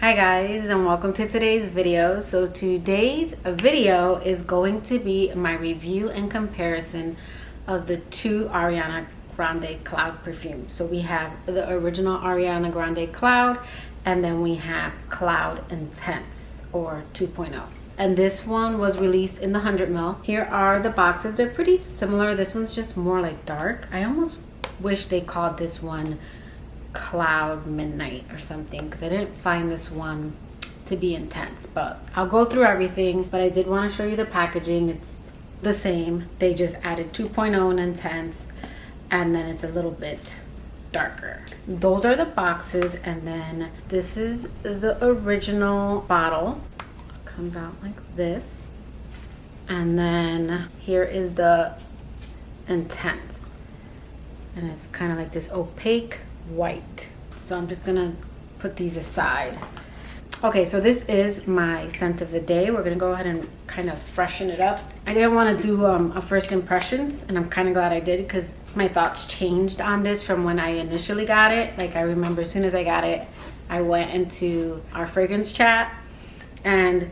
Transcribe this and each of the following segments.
Hi guys, and welcome to today's video. So today's video is going to be my review and comparison of the two Ariana Grande Cloud perfumes. So we have the original Ariana Grande Cloud, and then we have Cloud Intense or 2.0. And this one was released in the 100 ml. Here are the boxes. They're pretty similar. This one's just more like dark. I almost wish they called this one Cloud Midnight or something, because I didn't find this one to be intense, but I'll go through everything. But I did want to show you the packaging. It's the same, they just added 2.0 and intense, and then it's a little bit darker. Those are the boxes, and then this is the original bottle. Comes out like this, and then here is the intense, and it's kind of like this opaque white. So I'm just gonna put these aside. Okay, so this is my scent of the day. We're gonna go ahead and kind of freshen it up. I didn't want to do a first impressions, and I'm kind of glad I did, because my thoughts changed on this from when I initially got it. Like, I remember as soon as I got it, I went into our fragrance chat, and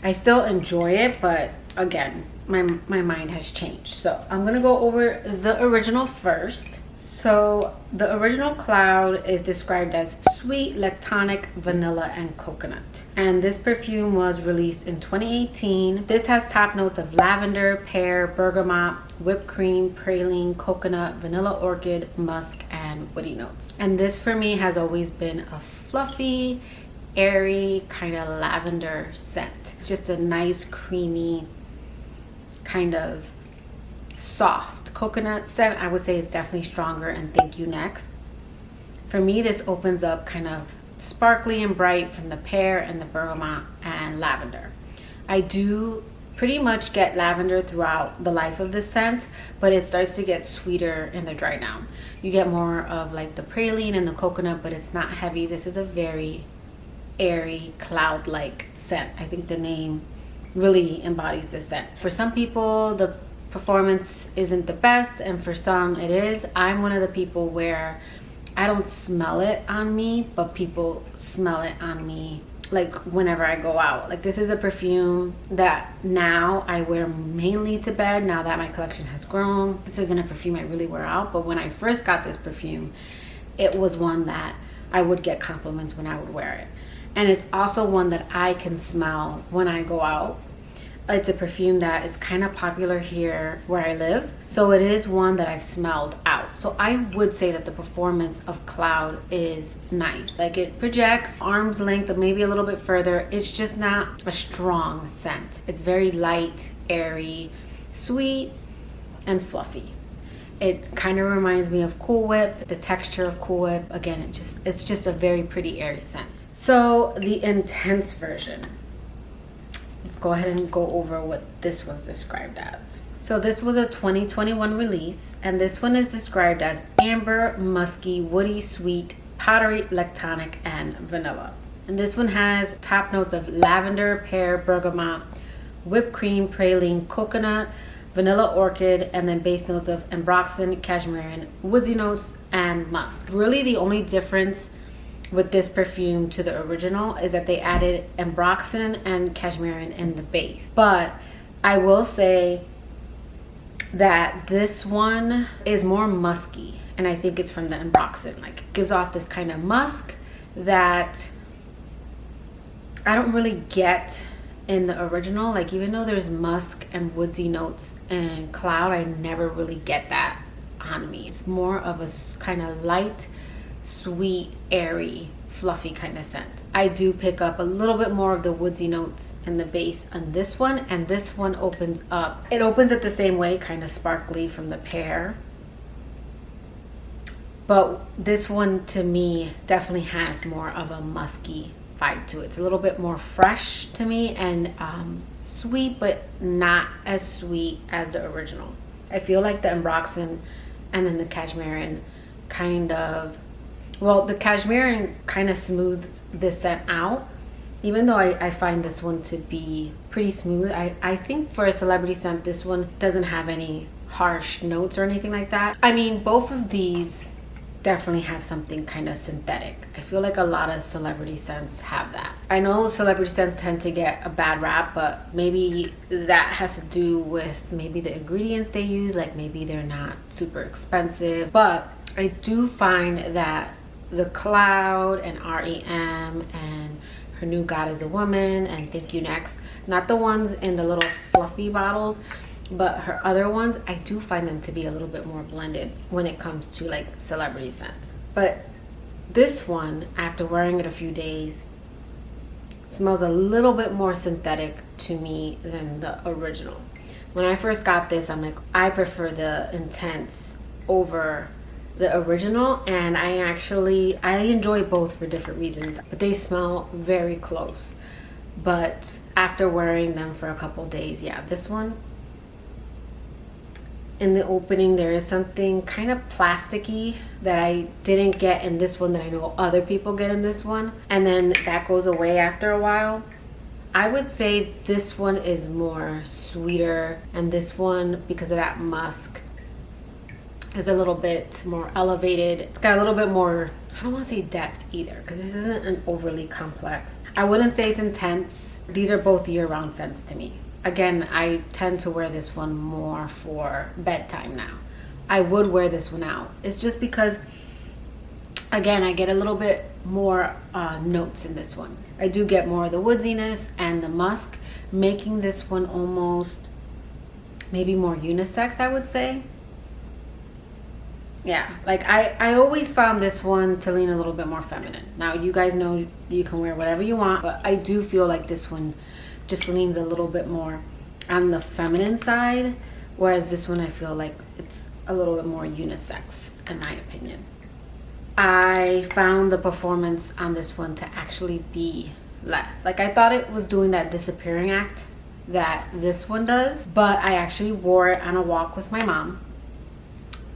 I still enjoy it, but again, my mind has changed. So I'm gonna go over the original first. So the original Cloud is described as sweet, lactonic, vanilla, and coconut. And this perfume was released in 2018. This has top notes of lavender, pear, bergamot, whipped cream, praline, coconut, vanilla orchid, musk, and woody notes. And this for me has always been a fluffy, airy kind of lavender scent. It's just a nice, creamy, kind of soft coconut scent. I would say it's definitely stronger and Thank You Next. For me, this opens up kind of sparkly and bright from the pear and the bergamot and lavender. I do pretty much get lavender throughout the life of this scent, but it starts to get sweeter in the dry down. You get more of like the praline and the coconut, but it's not heavy. This is a very airy, cloud-like scent. I think the name really embodies this scent. For some people, the performance isn't the best, and for some it is. I'm one of the people where I don't smell it on me, but people smell it on me, like whenever I go out. Like, this is a perfume that now I wear mainly to bed, now that my collection has grown. This isn't a perfume I really wear out, but when I first got this perfume, it was one that I would get compliments when I would wear it. And it's also one that I can smell when I go out. It's a perfume that is kind of popular here where I live, so it is one that I've smelled out. So I would say that the performance of Cloud is nice. Like, it projects arm's length, maybe a little bit further. It's just not a strong scent. It's very light, airy, sweet, and fluffy. It kind of reminds me of Cool Whip, the texture of Cool Whip. Again, it's just a very pretty airy scent. So the intense version. Let's go ahead and go over what this was described as. So this was a 2021 release, and this one is described as amber, musky, woody, sweet, powdery, lactonic, and vanilla. And this one has top notes of lavender, pear, bergamot, whipped cream, praline, coconut, vanilla orchid, and then base notes of ambroxan, cashmere, woodsy notes, and musk. Really, the only difference with this perfume to the original is that they added ambroxan and cashmere in the base. But I will say that this one is more musky, and I think it's from the ambroxan. Like, it gives off this kind of musk that I don't really get in the original. Like, even though there's musk and woodsy notes in Cloud, I never really get that on me. It's more of a kind of light, sweet, airy, fluffy kind of scent. I do pick up a little bit more of the woodsy notes in the base on this one, and this one opens up. It opens up the same way, kind of sparkly from the pear. But this one, to me, definitely has more of a musky vibe to it. It's a little bit more fresh to me, and sweet, but not as sweet as the original. I feel like the ambroxan and then the cashmere kind of, well, the cashmere kind of smooths this scent out, even though I find this one to be pretty smooth. I think for a celebrity scent, this one doesn't have any harsh notes or anything like that. I mean, both of these definitely have something kind of synthetic. I feel like a lot of celebrity scents have that. I know celebrity scents tend to get a bad rap, but maybe that has to do with maybe the ingredients they use, like maybe they're not super expensive. But I do find that the Cloud and REM and Her New God Is a Woman and Thank You Next, not the ones in the little fluffy bottles, but her other ones, I do find them to be a little bit more blended when it comes to like celebrity scents. But this one, after wearing it a few days, smells a little bit more synthetic to me than the original. When I first got this, I'm like, I prefer the Intense over the original, and I enjoy both for different reasons, but they smell very close. But after wearing them for a couple days, yeah, this one, in the opening, there is something kind of plasticky that I didn't get in this one that I know other people get in this one. And then that goes away after a while. I would say this one is more sweeter, and this one, because of that musk, is a little bit more elevated. It's got a little bit more, I don't want to say depth either, because this isn't an overly complex. I wouldn't say it's intense. These are both year-round scents to me. Again, I tend to wear this one more for bedtime now. I would wear this one out. It's just because, again, I get a little bit more notes in this one. I do get more of the woodiness and the musk, making this one almost maybe more unisex, I would say. Yeah, like I always found this one to lean a little bit more feminine. Now, you guys know you can wear whatever you want, but I do feel like this one just leans a little bit more on the feminine side, whereas this one I feel like it's a little bit more unisex in my opinion. I found the performance on this one to actually be less. Like, I thought it was doing that disappearing act that this one does, but I actually wore it on a walk with my mom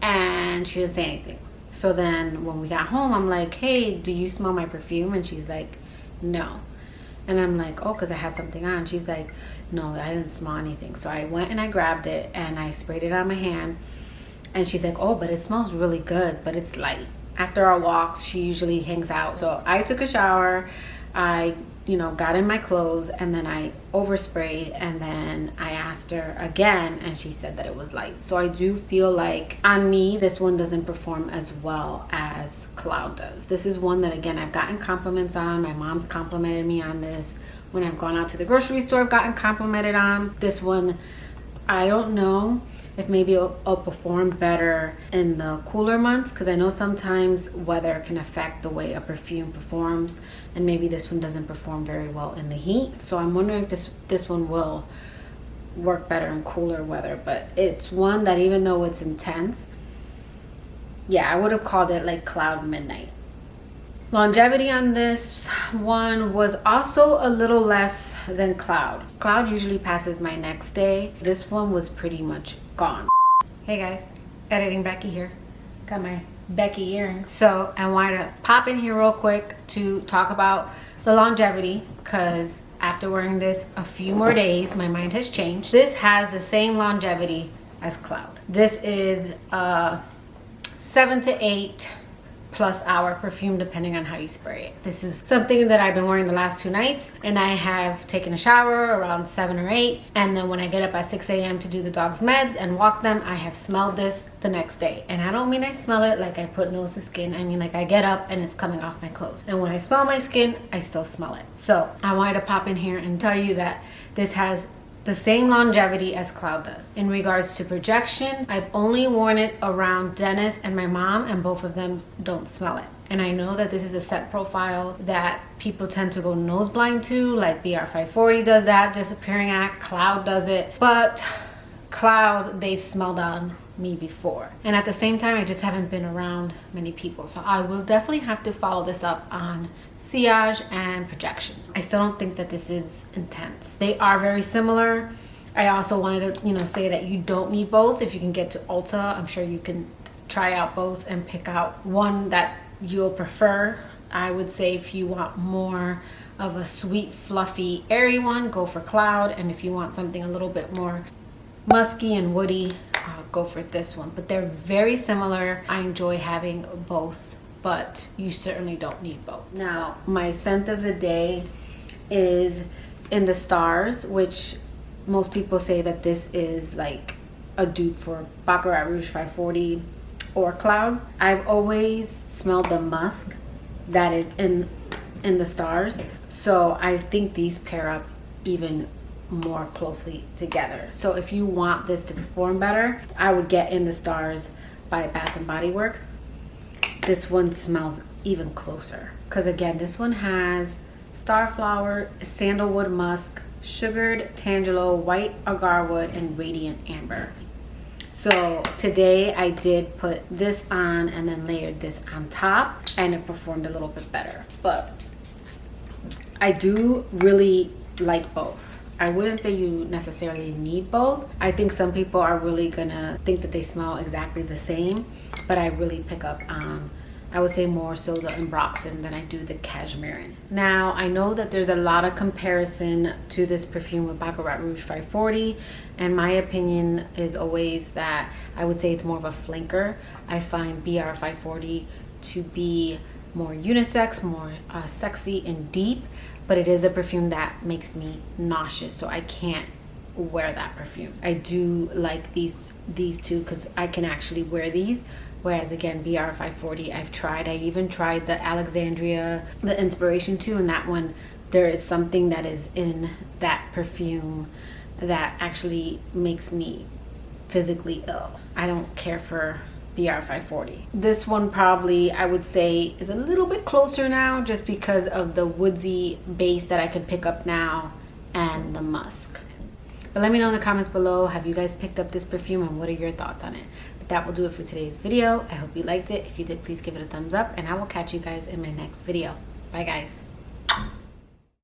and she didn't say anything. So then when we got home, I'm like, hey, do you smell my perfume? And she's like, no. And I'm like, oh, because I had something on. She's like, no, I didn't smell anything. So I went and I grabbed it and I sprayed it on my hand. And she's like, oh, but it smells really good, but it's light. After our walks, she usually hangs out. So I took a shower. I, got in my clothes, and then I oversprayed, and then I asked her again, and she said that it was light. So I do feel like on me, this one doesn't perform as well as Cloud does. This is one that, again, I've gotten compliments on. My mom's complimented me on this. When I've gone out to the grocery store, I've gotten complimented on. This one, I don't know if maybe it'll perform better in the cooler months, because I know sometimes weather can affect the way a perfume performs, and maybe this one doesn't perform very well in the heat. So I'm wondering if this one will work better in cooler weather. But it's one that, even though it's intense, yeah, I would have called it like Cloud Midnight. Longevity on this one was also a little less than Cloud. Cloud usually passes my next day. This one was pretty much gone. Hey guys, editing Becky here. Got my Becky earrings. So I wanted to pop in here real quick to talk about the longevity, because after wearing this a few more days, my mind has changed. This has the same longevity as Cloud. This is 7 to 8 plus hour perfume, depending on how you spray it. This is something that I've been wearing the last 2 nights, and I have taken a shower around 7 or 8, and then when I get up at 6 a.m. to do the dog's meds and walk them, I have smelled this the next day. And I don't mean I smell it like I put nose to skin. I mean like I get up and it's coming off my clothes, and when I smell my skin, I still smell it. So I wanted to pop in here and tell you that this has the same longevity as Cloud does. In regards to projection, I've only worn it around Dennis and my mom, and both of them don't smell it. And I know that this is a scent profile that people tend to go nose blind to, like BR540 does that disappearing act, Cloud does it, but Cloud, they've smelled on me before. And at the same time, I just haven't been around many people. So I will definitely have to follow this up on sillage and projection. I still don't think that this is intense. They are very similar. I also wanted to, say that you don't need both. If you can get to Ulta, I'm sure you can try out both and pick out one that you'll prefer. I would say if you want more of a sweet, fluffy, airy one, go for Cloud. And if you want something a little bit more musky and woody, go for this one. But they're very similar. I enjoy having both, but you certainly don't need both. Now, my scent of the day is In the Stars, which most people say that this is like a dupe for Baccarat Rouge 540 or Cloud. I've always smelled the musk that is in the Stars, so I think these pair up even more closely together. So if you want this to perform better, I would get In the Stars by Bath and Body Works. This one smells even closer because again, this one has starflower, sandalwood musk, sugared tangelo, white agarwood, and radiant amber. So today I did put this on and then layered this on top, and it performed a little bit better. But I do really like both. I wouldn't say you necessarily need both. I think some people are really gonna think that they smell exactly the same, but I really pick up on, I would say more so the Ambroxan than I do the Cashmerean. Now, I know that there's a lot of comparison to this perfume with Baccarat Rouge 540, and my opinion is always that I would say it's more of a flanker. I find BR 540 to be more unisex, more sexy and deep, but it is a perfume that makes me nauseous, so I can't wear that perfume. I do like these two because I can actually wear these. Whereas again, BR 540, I've tried. I even tried the Alexandria, the Inspiration 2, and that one, there is something that is in that perfume that actually makes me physically ill. I don't care for BR 540. This one probably, I would say, is a little bit closer now just because of the woodsy base that I can pick up now and the musk. But let me know in the comments below, have you guys picked up this perfume and what are your thoughts on it? But that will do it for today's video. I hope you liked it. If you did, please give it a thumbs up, and I will catch you guys in my next video. Bye guys.